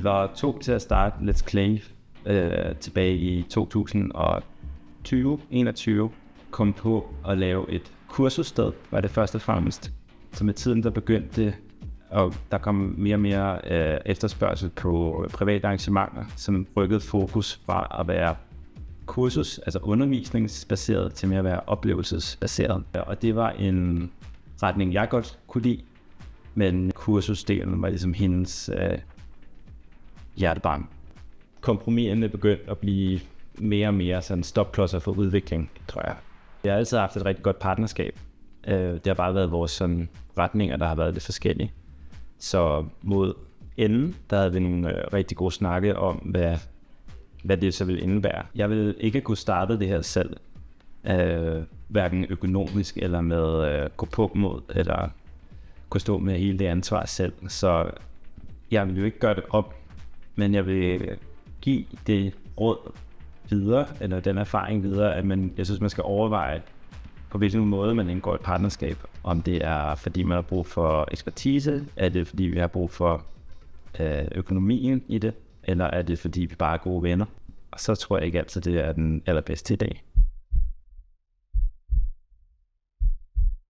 Vi var 2 til at starte Let's Clay tilbage i 2020-21. Kom på at lave et kursussted, var det først og fremmest. Så med tiden der begyndte det, og der kom mere og mere efterspørgsel på private arrangementer, som rykkede fokus fra at være kursus, altså undervisningsbaseret, til mere at være oplevelsesbaseret. Og det var en retning, jeg godt kunne lide, men kursusdelen var ligesom hendes hjertebarn. Kompromiserne begyndte at blive mere og mere sådan stopklodser for udvikling, tror jeg. Jeg har altid haft et rigtig godt partnerskab. Det har bare været vores sådan retninger, der har været lidt forskellige. Så mod enden, der havde vi nogle rigtig gode snakke om, hvad det så ville indebære. Jeg ville ikke kunne starte det her selv, hverken økonomisk eller med gå på mod, eller kunne stå med hele det ansvar selv. Så jeg vil jo ikke gøre det op, men jeg vil give det råd videre, eller den erfaring videre, at jeg synes, man skal overveje, på hvilken måde man indgår et partnerskab. Om det er, fordi man har brug for ekspertise, er det, fordi vi har brug for økonomien i det, eller er det, fordi vi bare er gode venner. Og så tror jeg ikke altid, det er den allerbedste idé.